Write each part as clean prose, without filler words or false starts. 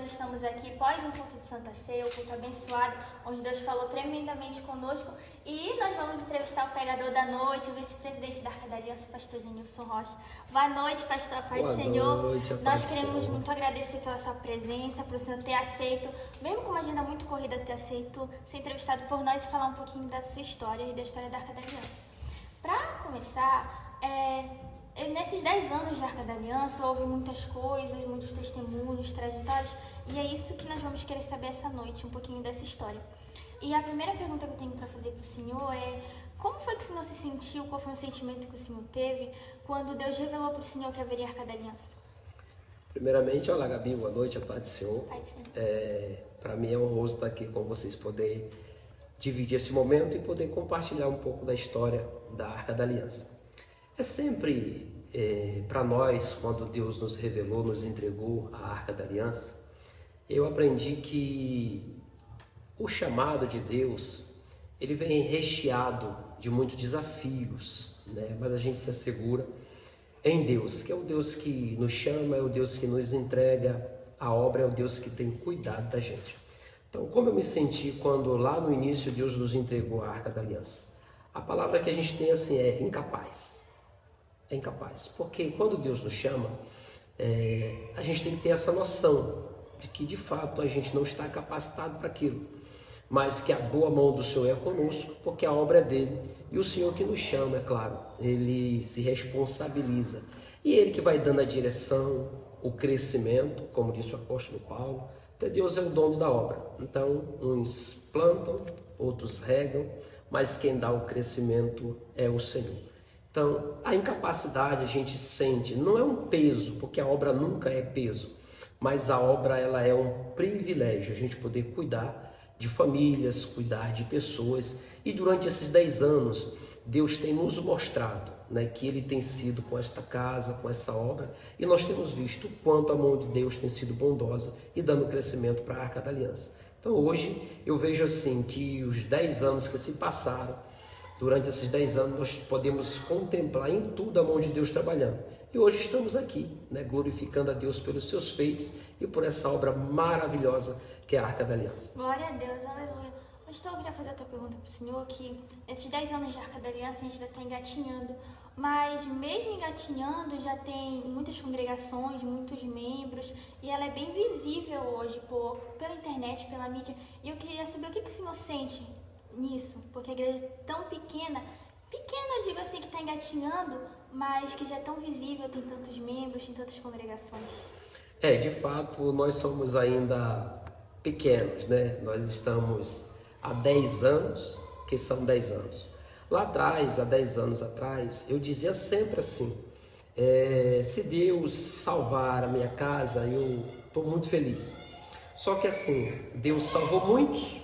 nós estamos aqui pós um culto de Santa Ceia, um culto abençoado, onde Deus falou tremendamente conosco. E nós vamos entrevistar o pregador da noite, o vice-presidente da Arca da Aliança, o pastor Genilson Rocha. Boa noite, pastor, a paz do Senhor. Nós queremos muito agradecer pela sua presença, por o senhor ter aceito, mesmo com uma agenda muito corrida, ter aceito ser entrevistado por nós e falar um pouquinho da sua história e da história da Arca da Aliança. Para começar, nesses 10 anos de Arca da Aliança, houve muitas coisas, muitos testemunhos, trajetórias, e é isso que nós vamos querer saber essa noite, um pouquinho dessa história. E a primeira pergunta que eu tenho para fazer para o senhor é: como foi que o senhor se sentiu, qual foi o sentimento que o senhor teve quando Deus revelou para o senhor que haveria Arca da Aliança? Primeiramente, olá Gabi, boa noite, a paz do Senhor. Pai do Senhor. Para mim é honroso estar aqui com vocês, poder dividir esse momento e poder compartilhar um pouco da história da Arca da Aliança. É sempre para nós, quando Deus nos revelou, nos entregou a Arca da Aliança, eu aprendi que o chamado de Deus, ele vem recheado de muitos desafios, né? Mas a gente se assegura em Deus, que é o Deus que nos chama, é o Deus que nos entrega a obra, é o Deus que tem cuidado da gente. Então, como eu me senti quando lá no início Deus nos entregou a Arca da Aliança? A palavra que a gente tem assim é incapaz. É incapaz, porque quando Deus nos chama, a gente tem que ter essa noção de que de fato a gente não está capacitado para aquilo, mas que a boa mão do Senhor é conosco, porque a obra é dele, e o Senhor que nos chama, é claro, ele se responsabiliza, e ele que vai dando a direção, o crescimento, como disse o apóstolo Paulo. Então Deus é o dono da obra. Então uns plantam, outros regam, mas quem dá o crescimento é o Senhor. Então, a incapacidade a gente sente, não é um peso, porque a obra nunca é peso, mas a obra ela é um privilégio, a gente poder cuidar de famílias, cuidar de pessoas. E durante esses 10 anos, Deus tem nos mostrado, né, que Ele tem sido com esta casa, com essa obra, e nós temos visto o quanto a mão de Deus tem sido bondosa e dando crescimento para a Arca da Aliança. Então hoje eu vejo assim que os 10 anos que se passaram, durante esses 10 anos nós podemos contemplar em tudo a mão de Deus trabalhando. E hoje estamos aqui, né, glorificando a Deus pelos seus feitos e por essa obra maravilhosa que é a Arca da Aliança. Glória a Deus, aleluia. Pastor, eu queria fazer outra pergunta para o senhor, que esses 10 anos de Arca da Aliança a gente ainda está engatinhando, mas mesmo engatinhando já tem muitas congregações, muitos membros, e ela é bem visível hoje pela internet, pela mídia. E eu queria saber o que o senhor sente nisso, porque a igreja é tão pequena eu digo assim, que está engatinhando, mas que já é tão visível, tem tantos membros, tem tantas congregações. De fato, nós somos ainda pequenos, né? Nós estamos há 10 anos, que são 10 anos. Lá atrás, há 10 anos atrás, eu dizia sempre assim, se Deus salvar a minha casa, eu estou muito feliz. Só que assim, Deus salvou muitos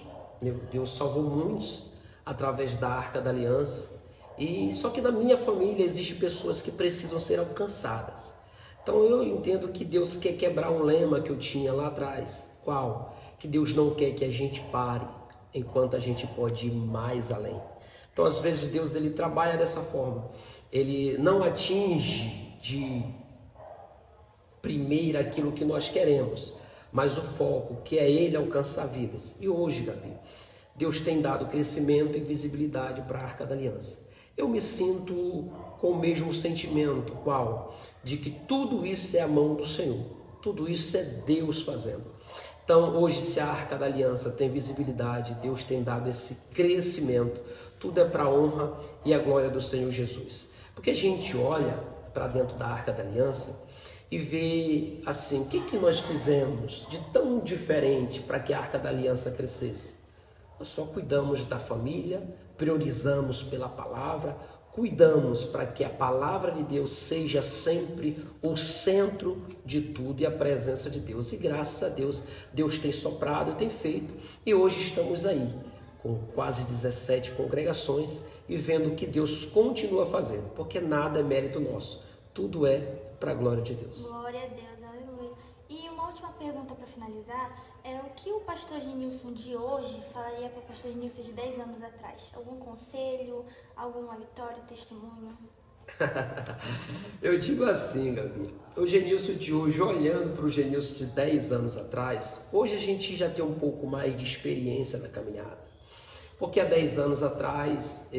através da Arca da Aliança, e só que na minha família existem pessoas que precisam ser alcançadas. Então eu entendo que Deus quer quebrar um lema que eu tinha lá atrás. Qual? Que Deus não quer que a gente pare enquanto a gente pode ir mais além. Então às vezes Deus ele trabalha dessa forma. Ele não atinge de primeira aquilo que nós queremos, mas o foco que é Ele alcançar vidas. E hoje, Gabi, Deus tem dado crescimento e visibilidade para a Arca da Aliança. Eu me sinto com o mesmo sentimento, qual? De que tudo isso é a mão do Senhor, tudo isso é Deus fazendo. Então hoje, se a Arca da Aliança tem visibilidade, Deus tem dado esse crescimento, tudo é para a honra e a glória do Senhor Jesus. Porque a gente olha para dentro da Arca da Aliança e vê assim, o que nós fizemos de tão diferente para que a Arca da Aliança crescesse? Nós só cuidamos da família, priorizamos pela palavra, cuidamos para que a palavra de Deus seja sempre o centro de tudo e a presença de Deus. E graças a Deus, Deus tem soprado, tem feito, e hoje estamos aí com quase 17 congregações e vendo o que Deus continua fazendo, porque nada é mérito nosso, tudo é para a glória de Deus. Glória a Deus, aleluia. E uma última pergunta para finalizar é: o que o pastor Genilson de hoje falaria para o pastor Genilson de 10 anos atrás? Algum conselho, alguma vitória, testemunho? Eu digo assim, Gabi, o Genilson de hoje, olhando para o Genilson de 10 anos atrás, hoje a gente já tem um pouco mais de experiência na caminhada. Porque há 10 anos atrás,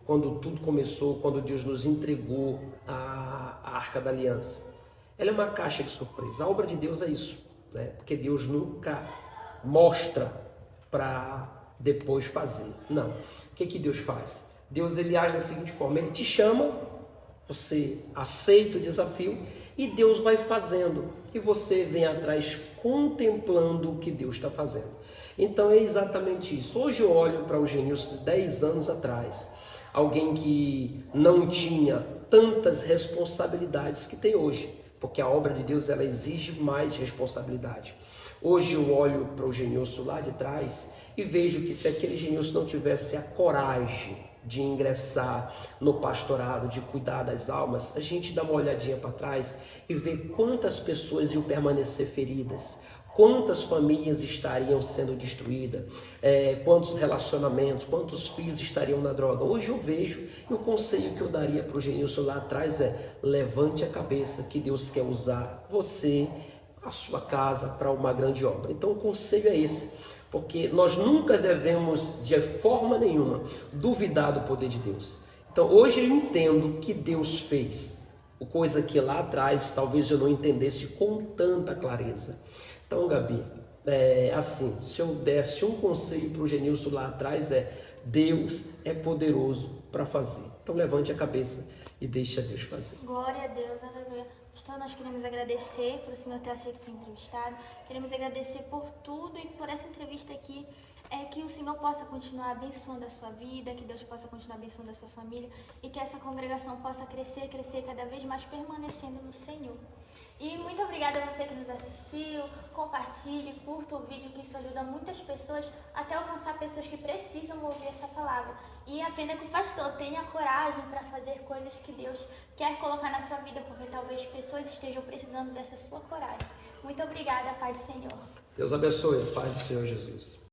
quando tudo começou, quando Deus nos entregou a Arca da Aliança, ela é uma caixa de surpresa. A obra de Deus é isso, né? Porque Deus nunca mostra para depois fazer. Não. O que Deus faz? Deus ele age da seguinte forma, ele te chama, você aceita o desafio e Deus vai fazendo. E você vem atrás contemplando o que Deus está fazendo. Então é exatamente isso. Hoje eu olho para o Genilson de 10 anos atrás. Alguém que não tinha tantas responsabilidades que tem hoje. Porque a obra de Deus ela exige mais responsabilidade. Hoje eu olho para o Genilson lá de trás e vejo que se aquele Genilson não tivesse a coragem de ingressar no pastorado, de cuidar das almas, a gente dá uma olhadinha para trás e vê quantas pessoas iam permanecer feridas, quantas famílias estariam sendo destruídas, quantos relacionamentos, quantos filhos estariam na droga. Hoje eu vejo e o conselho que eu daria para o Genilson lá atrás é: levante a cabeça que Deus quer usar você, a sua casa, para uma grande obra. Então o conselho é esse. Porque nós nunca devemos, de forma nenhuma, duvidar do poder de Deus. Então, hoje eu entendo que Deus fez, coisa que lá atrás talvez eu não entendesse com tanta clareza. Então, Gabi, assim, se eu desse um conselho para o Genilson lá atrás Deus é poderoso para fazer. Então, levante a cabeça e deixe Deus fazer. Glória a Deus, aleluia. Então, nós queremos agradecer por o Senhor ter aceito ser entrevistado. Queremos agradecer por tudo e por essa entrevista aqui. Que o Senhor possa continuar abençoando a sua vida, que Deus possa continuar abençoando a sua família e que essa congregação possa crescer cada vez mais permanecendo no Senhor. E muito obrigada a você que nos assistiu. Compartilhe, curta o vídeo, que isso ajuda muitas pessoas até alcançar pessoas que precisam ouvir essa palavra. E aprenda com o pastor, tenha coragem para fazer coisas que Deus quer colocar na sua vida, porque talvez pessoas estejam precisando dessa sua coragem. Muito obrigada, Pai do Senhor. Deus abençoe, Pai do Senhor Jesus.